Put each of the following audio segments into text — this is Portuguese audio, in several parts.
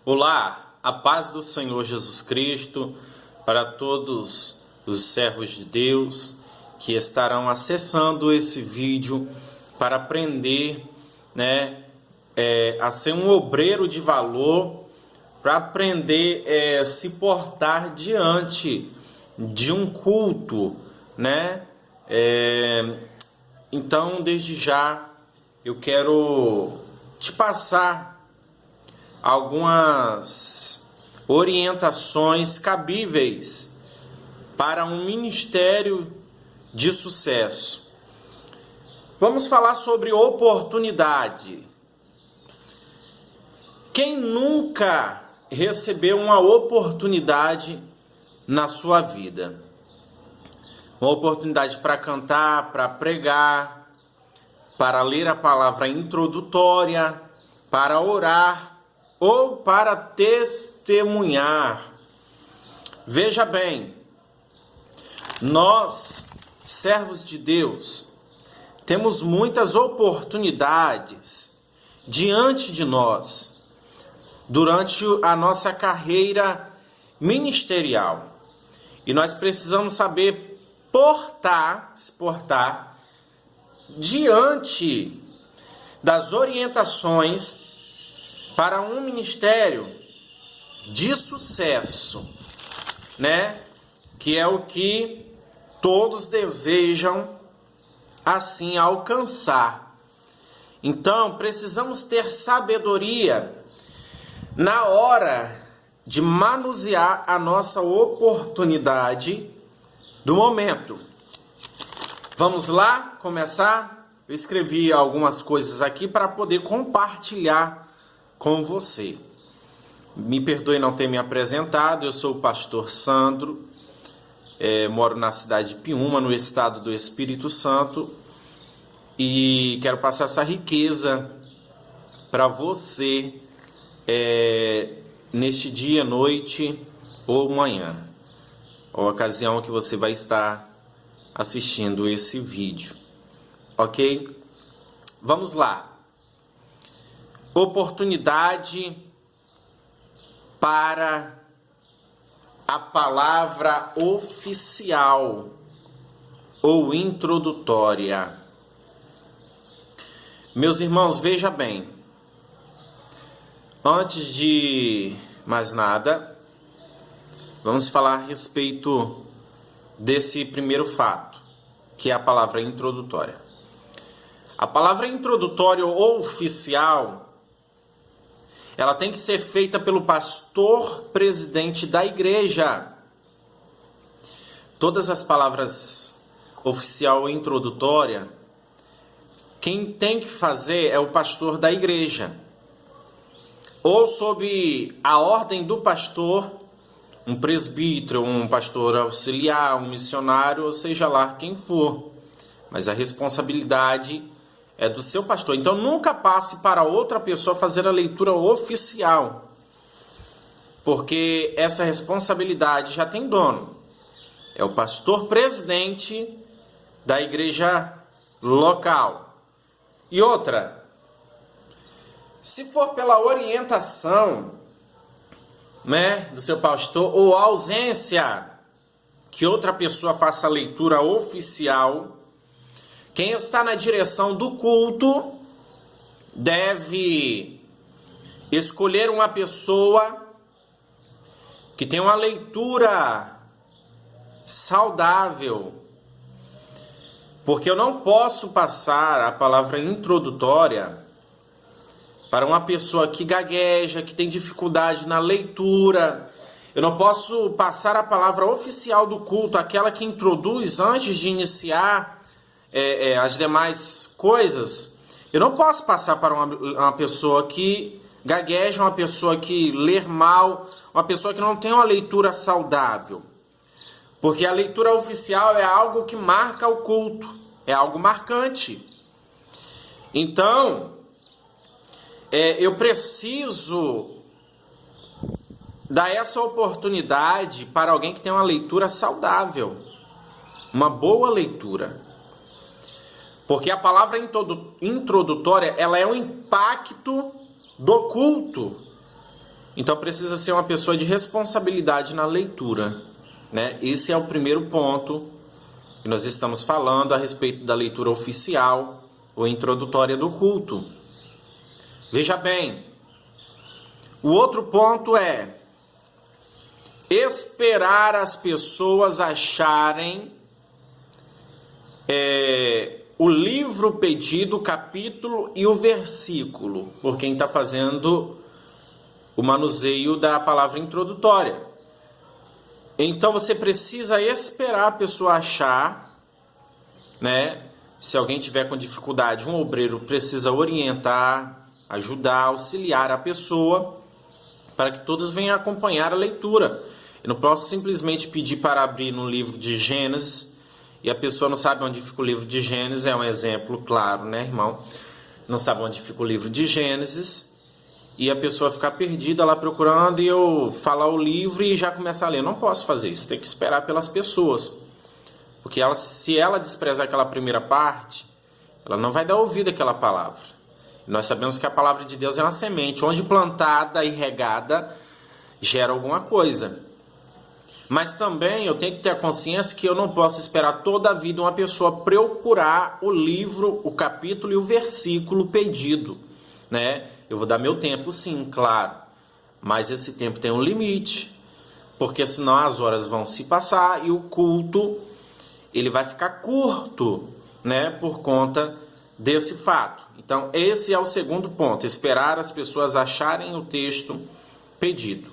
Olá, a paz do Senhor Jesus Cristo para todos os servos de Deus que estarão acessando esse vídeo para aprender, a ser um obreiro de valor, para aprender a se portar diante de um culto, Então, desde já, eu quero te passar algumas orientações cabíveis para um ministério de sucesso. Vamos falar sobre oportunidade. Quem nunca recebeu uma oportunidade na sua vida? Uma oportunidade para cantar, para pregar, para ler a palavra introdutória, para orar ou para testemunhar. Veja bem, nós, servos de Deus, temos muitas oportunidades diante de nós durante a nossa carreira ministerial. E nós precisamos saber se portar diante das orientações para um ministério de sucesso, que é o que todos desejam assim alcançar. Então, precisamos ter sabedoria na hora de manusear a nossa oportunidade do momento. Vamos lá começar? Eu escrevi algumas coisas aqui para poder compartilhar com você. Me perdoe não ter me apresentado, eu sou o pastor Sandro, moro na cidade de Piúma, no estado do Espírito Santo, e quero passar essa riqueza para você neste dia, noite ou manhã, ou ocasião que você vai estar assistindo esse vídeo, ok? Vamos lá. Oportunidade para a palavra oficial ou introdutória. Meus irmãos, veja bem. Antes de mais nada, vamos falar a respeito desse primeiro fato, que é a palavra introdutória. A palavra introdutória ou oficial, ela tem que ser feita pelo pastor presidente da igreja. Todas as palavras oficial ou introdutória, quem tem que fazer é o pastor da igreja. Ou sob a ordem do pastor, um presbítero, um pastor auxiliar, um missionário, ou seja lá quem for. Mas a responsabilidade é do seu pastor. Então, nunca passe para outra pessoa fazer a leitura oficial, porque essa responsabilidade já tem dono. É o pastor presidente da igreja local. E outra, se for pela orientação, do seu pastor, ou ausência que outra pessoa faça a leitura oficial, quem está na direção do culto deve escolher uma pessoa que tem uma leitura saudável, porque eu não posso passar a palavra introdutória para uma pessoa que gagueja, que tem dificuldade na leitura. Eu não posso passar a palavra oficial do culto, aquela que introduz antes de iniciar as demais coisas. Eu não posso passar para uma pessoa que gagueja, uma pessoa que lê mal, uma pessoa que não tem uma leitura saudável. Porque a leitura oficial é algo que marca o culto, é algo marcante. Então, eu preciso dar essa oportunidade para alguém que tem uma leitura saudável, uma boa leitura. Porque a palavra introdutória, ela é um impacto do culto. Então precisa ser uma pessoa de responsabilidade na leitura, né? Esse é o primeiro ponto que nós estamos falando a respeito da leitura oficial ou introdutória do culto. Veja bem, o outro ponto é esperar as pessoas acharem o livro pedido, o capítulo e o versículo, por quem está fazendo o manuseio da palavra introdutória. Então você precisa esperar a pessoa achar, né? Se alguém tiver com dificuldade, um obreiro precisa orientar, ajudar, auxiliar a pessoa para que todos venham acompanhar a leitura. Eu não posso simplesmente pedir para abrir no livro de Gênesis e a pessoa não sabe onde fica o livro de Gênesis. É um exemplo claro, né, irmão? Não sabe onde fica o livro de Gênesis e a pessoa ficar perdida lá procurando e eu falar o livro e já começar a ler. Eu não posso fazer isso, tem que esperar pelas pessoas. Porque se ela desprezar aquela primeira parte, ela não vai dar ouvido àquela palavra. E nós sabemos que a palavra de Deus é uma semente, onde plantada e regada gera alguma coisa. Mas também eu tenho que ter a consciência que eu não posso esperar toda a vida uma pessoa procurar o livro, o capítulo e o versículo pedido, né? Eu vou dar meu tempo, sim, claro, mas esse tempo tem um limite, porque senão as horas vão se passar e o culto ele vai ficar curto, né, por conta desse fato. Então, esse é o segundo ponto, esperar as pessoas acharem o texto pedido.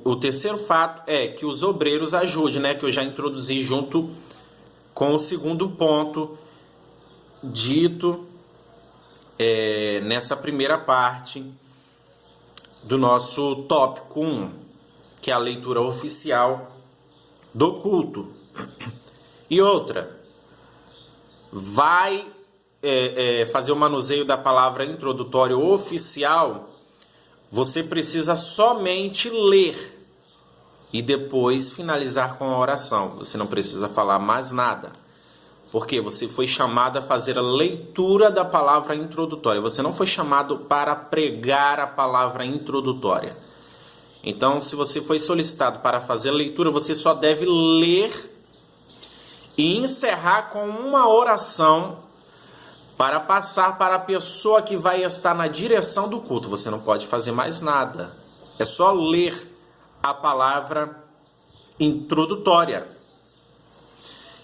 O terceiro fato é que os obreiros ajudem, né, que eu já introduzi junto com o segundo ponto dito nessa primeira parte do nosso tópico 1, que é a leitura oficial do culto. E outra, vai fazer o manuseio da palavra introdutória oficial, você precisa somente ler e depois finalizar com a oração. Você não precisa falar mais nada, porque você foi chamado a fazer a leitura da palavra introdutória. Você não foi chamado para pregar a palavra introdutória. Então, se você foi solicitado para fazer a leitura, você só deve ler e encerrar com uma oração para passar para a pessoa que vai estar na direção do culto. Você não pode fazer mais nada. É só ler a palavra introdutória.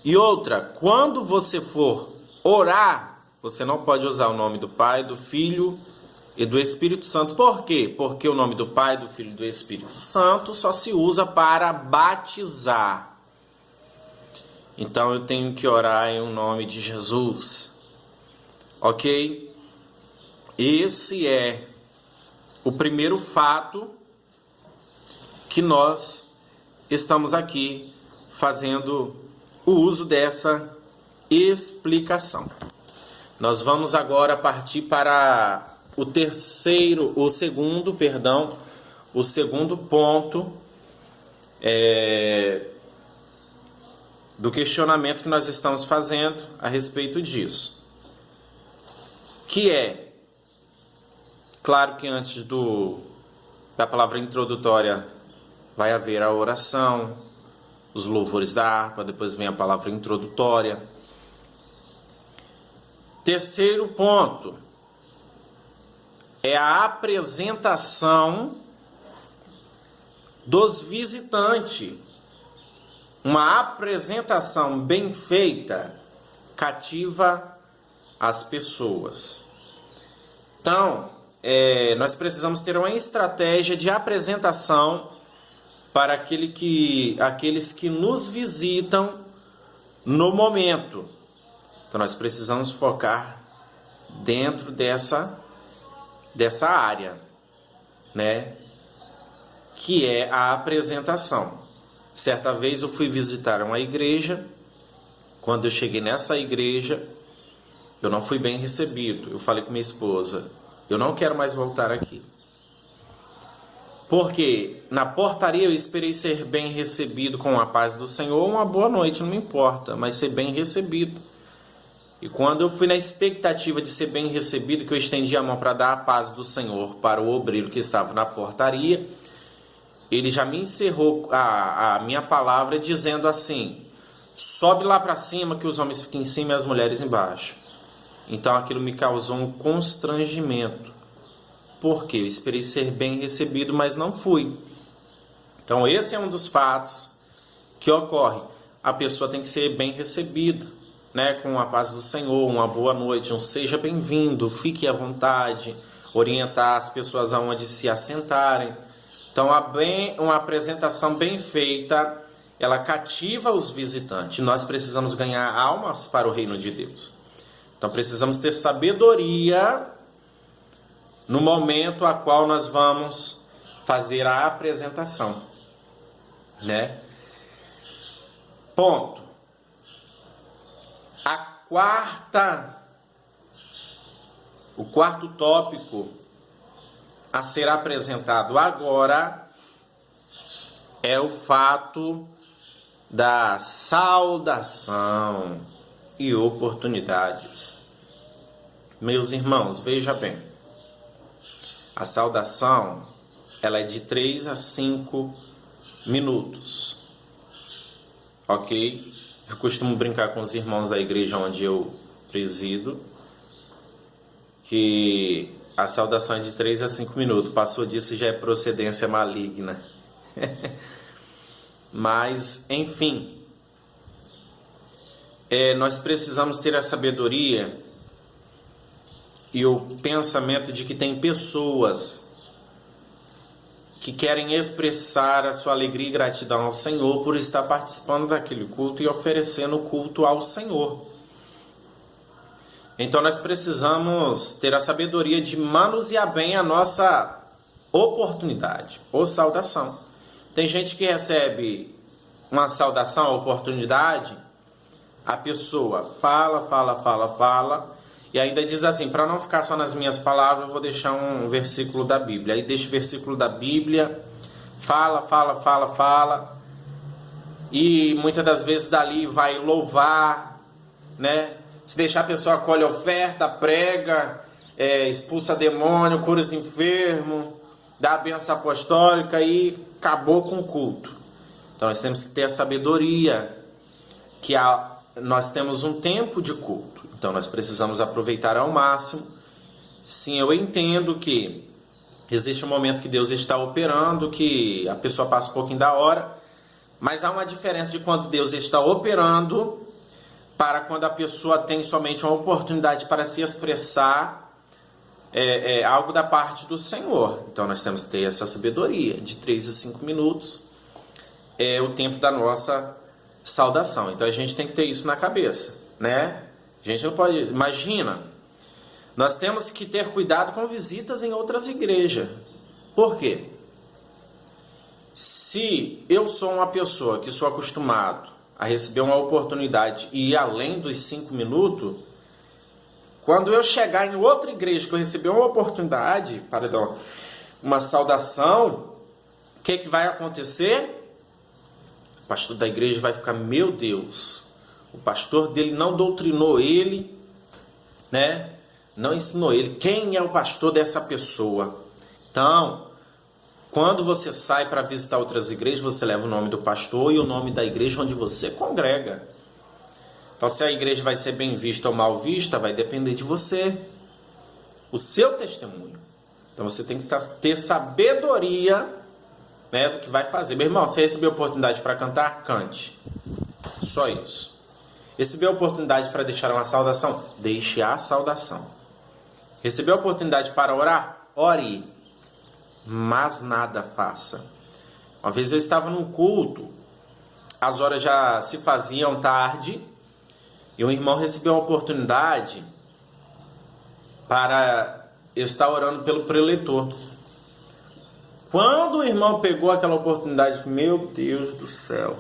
E outra, quando você for orar, você não pode usar o nome do Pai, do Filho e do Espírito Santo. Por quê? Porque o nome do Pai, do Filho e do Espírito Santo só se usa para batizar. Então eu tenho que orar em nome de Jesus. Ok? Esse é o primeiro fato que nós estamos aqui fazendo o uso dessa explicação. Nós vamos agora partir para o segundo ponto do questionamento que nós estamos fazendo a respeito disso. Que é, claro que antes da palavra introdutória vai haver a oração, os louvores da harpa, depois vem a palavra introdutória. Terceiro ponto é a apresentação dos visitantes. Uma apresentação bem feita cativa as pessoas. Então, nós precisamos ter uma estratégia de apresentação para aqueles que nos visitam no momento. Então, nós precisamos focar dentro dessa área, né? Que é a apresentação. Certa vez eu fui visitar uma igreja. Quando eu cheguei nessa igreja, eu não fui bem recebido. Eu falei com minha esposa, eu não quero mais voltar aqui. Porque na portaria eu esperei ser bem recebido com a paz do Senhor, uma boa noite, não me importa, mas ser bem recebido. E quando eu fui na expectativa de ser bem recebido, que eu estendi a mão para dar a paz do Senhor para o obreiro que estava na portaria, ele já me encerrou a minha palavra dizendo assim: sobe lá para cima que os homens ficam em cima e as mulheres embaixo. Então aquilo me causou um constrangimento, porque eu esperei ser bem recebido, mas não fui. Então esse é um dos fatos que ocorre. A pessoa tem que ser bem recebida, né, com a paz do Senhor, uma boa noite, um seja bem-vindo, fique à vontade, orientar as pessoas aonde se assentarem. Então, uma apresentação bem feita, ela cativa os visitantes. Nós precisamos ganhar almas para o reino de Deus. Então, precisamos ter sabedoria no momento a qual nós vamos fazer a apresentação, né? Ponto. O quarto tópico a ser apresentado agora é o fato da saudação e oportunidades. Meus irmãos, veja bem, a saudação ela é de 3 a 5 minutos, ok? Eu costumo brincar com os irmãos da igreja onde eu presido, que a saudação é de 3 a 5 minutos. Passou disso já é procedência maligna. Mas, enfim, nós precisamos ter a sabedoria e o pensamento de que tem pessoas que querem expressar a sua alegria e gratidão ao Senhor por estar participando daquele culto e oferecendo o culto ao Senhor. Então nós precisamos ter a sabedoria de manusear bem a nossa oportunidade ou saudação. Tem gente que recebe uma saudação, oportunidade, a pessoa fala, e ainda diz assim: para não ficar só nas minhas palavras, eu vou deixar um versículo da Bíblia. Aí deixa o versículo da Bíblia, fala, e muitas das vezes dali vai louvar, né? Se deixar a pessoa acolhe a oferta, prega, expulsa demônio, cura os enfermos, dá a bênção apostólica e acabou com o culto. Então nós temos que ter a sabedoria que nós temos um tempo de culto. Então nós precisamos aproveitar ao máximo. Sim, eu entendo que existe um momento que Deus está operando, que a pessoa passa um pouquinho da hora, mas há uma diferença de quando Deus está operando para quando a pessoa tem somente uma oportunidade para se expressar algo da parte do Senhor. Então nós temos que ter essa sabedoria. De 3 a 5 minutos é o tempo da nossa saudação. Então a gente tem que ter isso na cabeça, né? A gente não pode... Imagina, nós temos que ter cuidado com visitas em outras igrejas. Por quê? Se eu sou uma pessoa que sou acostumado a receber uma oportunidade e ir além dos 5 minutos, quando eu chegar em outra igreja que eu receber uma oportunidade para dar uma saudação, o que vai acontecer? O pastor da igreja vai ficar: meu Deus, o pastor dele não doutrinou ele, né? Não ensinou ele. Quem é o pastor dessa pessoa? Então, quando você sai para visitar outras igrejas, você leva o nome do pastor e o nome da igreja onde você congrega. Então, se a igreja vai ser bem vista ou mal vista, vai depender de você, o seu testemunho. Então, você tem que ter sabedoria, né, do que vai fazer. Meu irmão, você recebeu a oportunidade para cantar? Cante. Só isso. Recebeu a oportunidade para deixar uma saudação? Deixe a saudação. Recebeu a oportunidade para orar? Ore. Mas nada faça. Uma vez eu estava num culto, as horas já se faziam tarde, e um irmão recebeu a oportunidade para estar orando pelo preletor. Quando o irmão pegou aquela oportunidade, meu Deus do céu,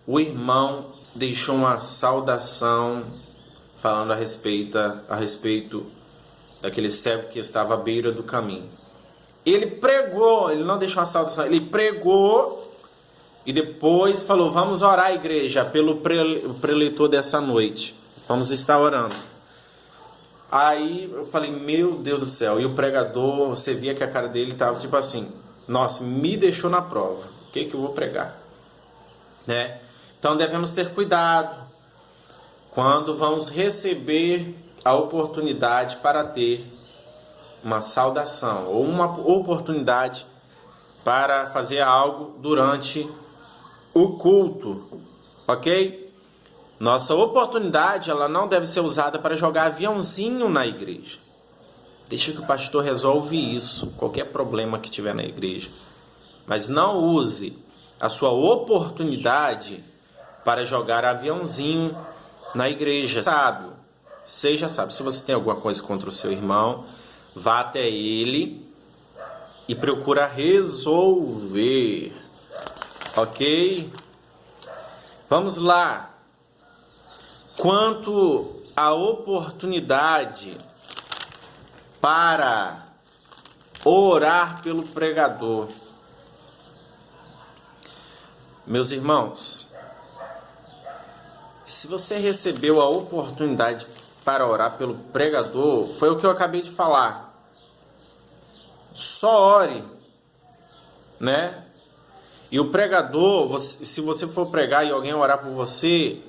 o irmão deixou uma saudação falando a respeito daquele cego que estava à beira do caminho. Ele pregou, ele não deixou uma saudação, ele pregou e depois falou, vamos orar, igreja, pelo preletor dessa noite. Vamos estar orando. Aí eu falei, meu Deus do céu. E o pregador, você via que a cara dele estava tipo assim, nossa, me deixou na prova. O que eu vou pregar? Né? Então devemos ter cuidado quando vamos receber a oportunidade para ter uma saudação ou uma oportunidade para fazer algo durante o culto, ok? Nossa oportunidade, ela não deve ser usada para jogar aviãozinho na igreja. Deixa que o pastor resolve isso, qualquer problema que tiver na igreja. Mas não use a sua oportunidade para jogar aviãozinho na igreja. Sábio, seja sábio. Se você tem alguma coisa contra o seu irmão, vá até ele e procura resolver. Ok? Vamos lá. Quanto à oportunidade para orar pelo pregador. Meus irmãos, se você recebeu a oportunidade para orar pelo pregador, foi o que eu acabei de falar. Só ore, né? E o pregador, se você for pregar e alguém orar por você,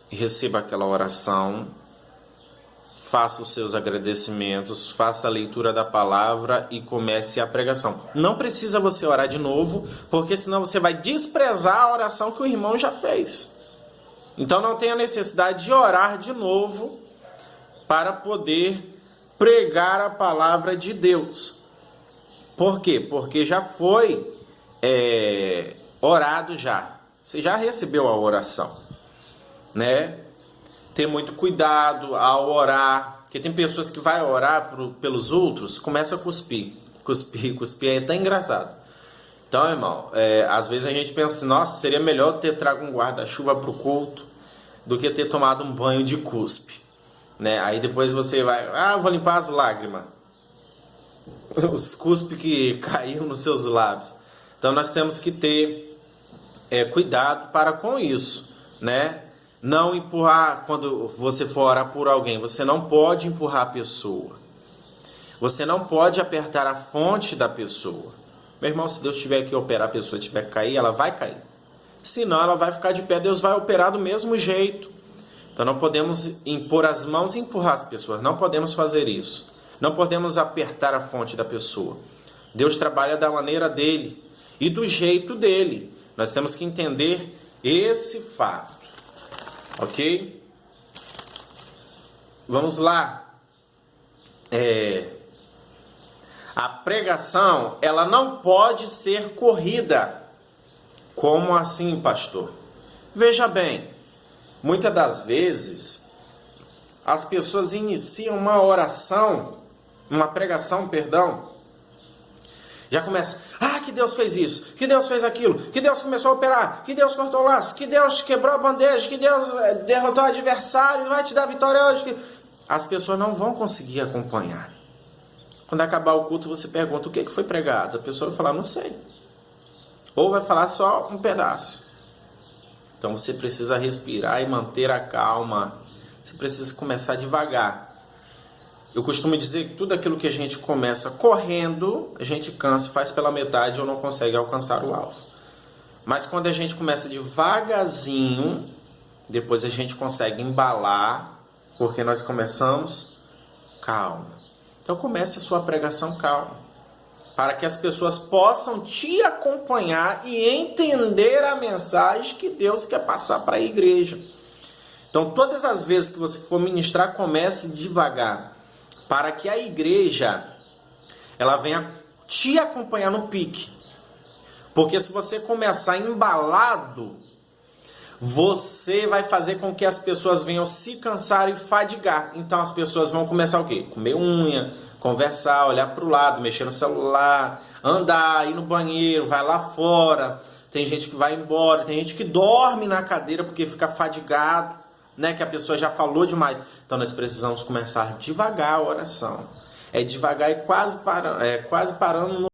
receba aquela oração, faça os seus agradecimentos, faça a leitura da palavra e comece a pregação. Não precisa você orar de novo, porque senão você vai desprezar a oração que o irmão já fez. Então não tem a necessidade de orar de novo para poder pregar a palavra de Deus. Por quê? Porque já foi orado já. Você já recebeu a oração, né? Ter muito cuidado ao orar, porque tem pessoas que vai orar pelos outros, começa a cuspir. Cuspir é tão engraçado. Então, irmão, às vezes a gente pensa assim, nossa, seria melhor ter trago um guarda-chuva para o culto do que ter tomado um banho de cuspe, né? Aí depois você vai, vou limpar as lágrimas, os cuspe que caíram nos seus lábios. Então nós temos que ter cuidado para com isso, né? Não empurrar, quando você for orar por alguém, você não pode empurrar a pessoa. Você não pode apertar a fonte da pessoa. Meu irmão, se Deus tiver que operar, a pessoa tiver que cair, ela vai cair. Senão ela vai ficar de pé, Deus vai operar do mesmo jeito. Então não podemos impor as mãos e empurrar as pessoas. Não podemos fazer isso. Não podemos apertar a fonte da pessoa. Deus trabalha da maneira dele e do jeito dele. Nós temos que entender esse fato. Ok? Vamos lá. A pregação, ela não pode ser corrida. Como assim, pastor? Veja bem, muitas das vezes, as pessoas iniciam uma oração, uma pregação, já começa, que Deus fez isso, que Deus fez aquilo, que Deus começou a operar, que Deus cortou o laço, que Deus quebrou a bandeja, que Deus derrotou o adversário e vai te dar vitória hoje. As pessoas não vão conseguir acompanhar. Quando acabar o culto, você pergunta o que foi pregado. A pessoa vai falar, não sei. Ou vai falar só um pedaço. Então você precisa respirar e manter a calma. Você precisa começar devagar. Eu costumo dizer que tudo aquilo que a gente começa correndo, a gente cansa, faz pela metade ou não consegue alcançar o alvo. Mas quando a gente começa devagarzinho, depois a gente consegue embalar, porque nós começamos calmo. Então comece a sua pregação calma, para que as pessoas possam te acompanhar e entender a mensagem que Deus quer passar para a igreja. Então todas as vezes que você for ministrar, comece devagar, para que a igreja ela venha te acompanhar no pique. Porque se você começar embalado, você vai fazer com que as pessoas venham se cansar e fadigar. Então as pessoas vão começar o quê? Comer unha, conversar, olhar para o lado, mexer no celular, andar, ir no banheiro, vai lá fora. Tem gente que vai embora, tem gente que dorme na cadeira porque fica fadigado, né? Que a pessoa já falou demais. Então nós precisamos começar devagar a oração. Devagar e quase parando